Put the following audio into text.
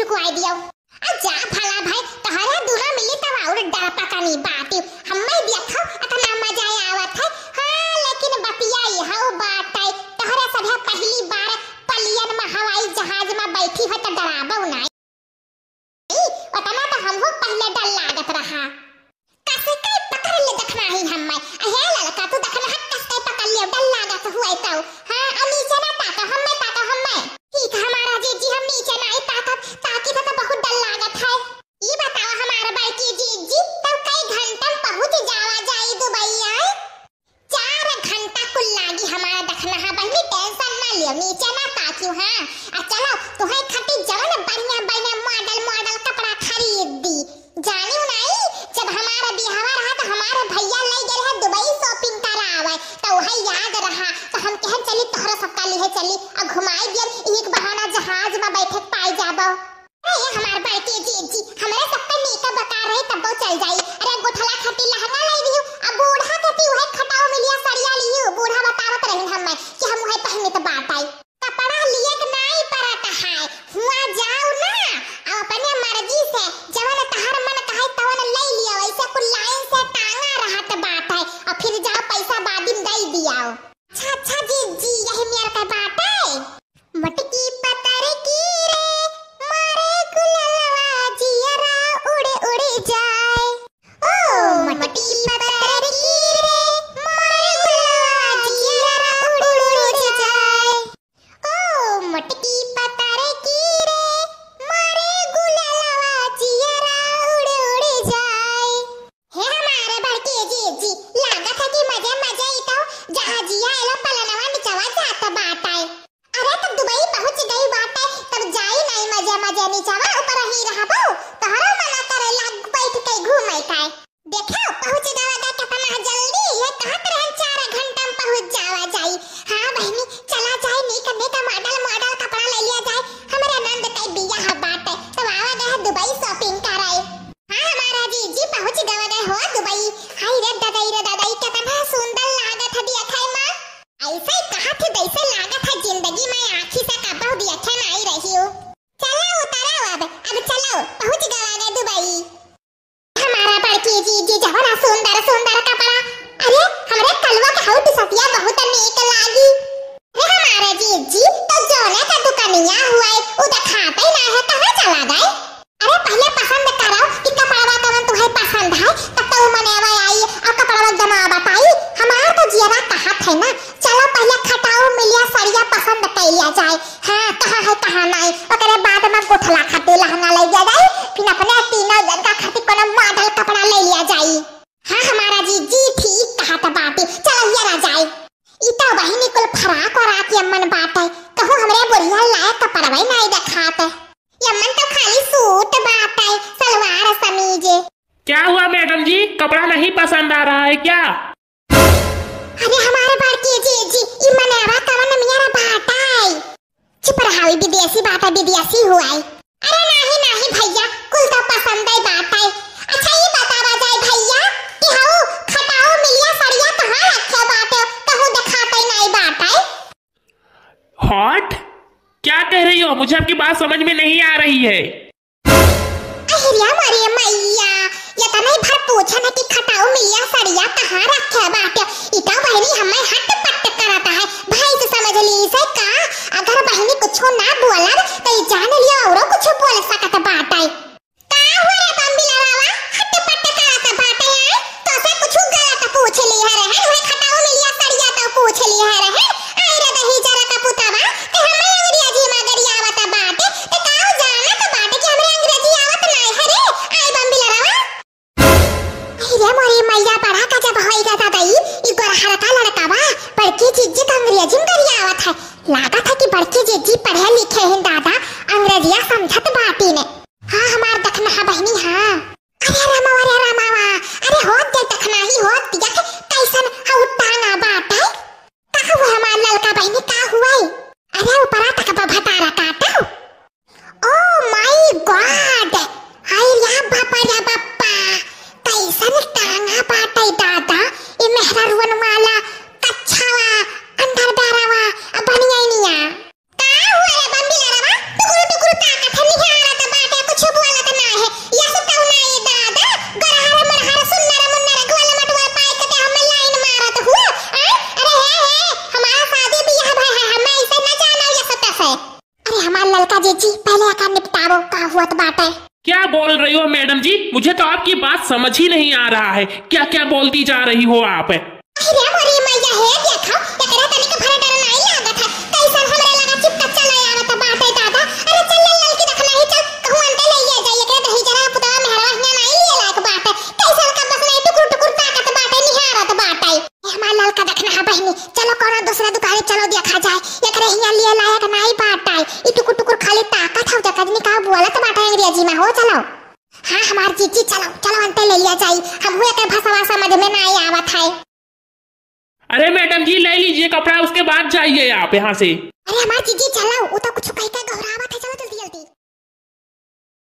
रुकवाई दियो। जा भला भाई तहरा दूना मिली तब और डर पकानी बात हम्मे देखो इतना मजा आवत है। हां लेकिन बतिया यहां बात है तहरा सभे पहली बार पलियन में हवाई जहाज में बैठी हो त डराबो नहीं उतना तो हमहु पहले डर लागत रहा। कैसे कई पकड़ ले देखना ही हम्मे हे लड़का तू देखना है कैसे पकड़ ले डर लागत हुए तो। हां नीचे ना ताका हम्मे ठीक हमारा जी हम नीचे ना ताकत ताकि तो बहुत डर लागत है। ये बताओ हमारे बड़की जी तब कई घंटा पहुंच जावा जाई दुबई आए 4 घंटा कुल लागी हमारा देखना है बहनी टेंशन ना लियो नीचे ना ताकियो। हां चलो तोहे खटी जवन बढ़िया मॉडल कपड़ा खरीद दी जानियो नहीं जब हमारा बिहावा रहा तो हमारे भैया ले गए है दुबई शॉपिंग करावे तो वही याद रहा तो हम कह चली तोहरा सबका लिए चली और घुमाई दियन एक बहाना जहाज में बैठे पाई जाबो। अरे हमार बड़की जी हमरे सबका नीका बता रहे तब चल जाई। अरे गोठला खटी लहंगा लाई दियो अब बूढ़ा के वही खटाओ मिलिया सड़िया लियो बूढ़ा बतावत रही हमें कि हम वही पहने तो बात आई कपड़ा लिए के नहीं परत है हुआ जाओ ना अपने मर्जी से जवन तहर मन कहे तवन ले लियो ऐसे कुल लाइन से टांगा रहत बात है और फिर जाओ पैसा बाद में दे दियाओ। अच्छा जी यही मेरा का बात है। मटकी पतर की रे मारे गुललवा जियरा उड़े जाए ओ मटकी पतर की रे मारे गुललवा जियरा उड़े जाए ओ मटकी पतर की रे मारे गुललवा जियरा उड़े जाए। हे हमारे बड़के जी लागत है कि मजे इतो जहाजिया एलो पलनवा निचवा जाता बात है। अरे तब दुबई पहुंच गई बात है तब जाई नहीं मजे निचवा ऊपर ही रहबो तहरा मना करे लाग बैठ के घूमै काय देखो पहुंच जावा कितना जल्दी ये कहत रहे 4 घंटा में पहुंच जावा जाई। हां बहनी चला जाए नहीं करने का मॉडल कपड़ा ले लिया जाए हमारे आनंद कई बिया है बात है तो आवा गए दुबई शॉपिंग कराए। हां हमारा जी पहुंच गए हो दुबई। हाय रे दादाई कितना सुंदर लागत है देखे मां ऐसे कहा थे जैसे लागत है जिंदगी में आंखी से कबो देखे नहीं रही हो। चलो उतरो अब चलो पहुंच गए दुबई। हमारा बड़की जी जवना सुंदर कपड़ा अरे हमरे कलवा के हाउट सतिया बहुत नीक लागी। अरे हमारे जी तो जोने का दुकानिया हुआ है उ दिखाते ना है कहां चला गए। अरे पहले पसंद करो कि कपड़ा तवन तुम्हें पसंद है तब तो मनेवा आई और कपड़ा जमा बताई हमार तो जियरा कहा थे ना चलो पहले खटाओ मिलिया सड़िया पसंद कर लिया जाए। हां कहां नहीं ओकरे बाद में गोठला खटे लहंगा ले जा जाए फिर अपने तीनों जन का खातिर कोनो मॉडल कपड़ा ले लिया जाए। हां हमारा जी ठीक कहा था बात चलो ये जाए। ई तो बहिनी कुल फराक और आके अम्मन बात है कहूं हमरे बुढ़िया लायक कपड़ा नहीं दिखाते यमन तो खाली सूट बात है सलवार समीज। क्या हुआ मैडम जी कपड़ा नहीं पसंद आ रहा है क्या? अरे हमारे बड़की जी ई मनेवा कवन मेरा बात है चुप रहावी विदेशी बात है विदेशी हुआ है। अरे नहीं भैया कुल तो पसंद है बात है। अच्छा ये बतावा जाए भैया कि हाउ खटाओ मिलिया सड़िया कहां रखे बात है कहूं दिखाते नहीं बात है। हॉट क्या कह रही हो मुझे आपकी बात समझ में नहीं आ रही है। अहिया मारे मैया ये तो नहीं भर पूछा ना कि खटाओ मिलिया सड़िया कहां रखे बात है इता बहनी हमें हट पट करता है भाई तो समझ ली से का अगर बहनी कुछ ना बोला तो जान लिया और कुछ बोल सकत बात है का हो रे बम्बी लड़ावा हट पट करता बात है तो से कुछ गलत पूछ ली है रहे खटाओ मिलिया सड़िया तो पूछ ली है रहे आई रे दही जरा का पुतावा ते हमें अंग्रेजी में गरियावत बात ते का जाना तो बात कि हमरे अंग्रेजी आवत नहीं है रे आई बम्बी लड़ावा। अरे मोरी मैया बड़ा का जब होएगा दादाई ई गोरहरा का लड़का बा बड़की जीजी तो अंग्रेजी में गरियावत है लागत है कि बड़की जीजी पढ़े लिखे हैं दादा अंग्रेजिया समझ बतावो का हुआ तो बात है। क्या बोल रही हो मैडम जी? मुझे तो आपकी बात समझ ही नहीं आ रहा है। क्या क्या बोलती जा रही हो आप? अरे मोरी मैया है देखो एकरा तनी के भरे डर नहीं लागत है कैसन हमरे लगा चिपका चला आवत बात है दादा। अरे चल लड़की देखना ही चल कहूं अंते ले जाइए एकरा दही जरा पुतवा मेहरा हिया नहीं ले लायक बात है कैसन का बस नहीं टुकुर टुकुर ताकत बात है निहारत बात है। हमार लड़का देखना है बहनी चलो कोनो दूसरा दुकान चलो देखा जाए एकरा हिया लिए लायक नहीं बात है ई टुकुर टुकुर खाली ताकत हो जकदनी का बोलत बात है अंग्रेजी में हो चलो। हां हमार जीजी चलो चलो अंते ले लिया जाई हमहु एकर भाषा समझ में नहीं आवत है। अरे मैडम जी ले लीजिए कपड़ा उसके बाद जाइए आप यहाँ से। अरे हमार जीजी चलो वो तो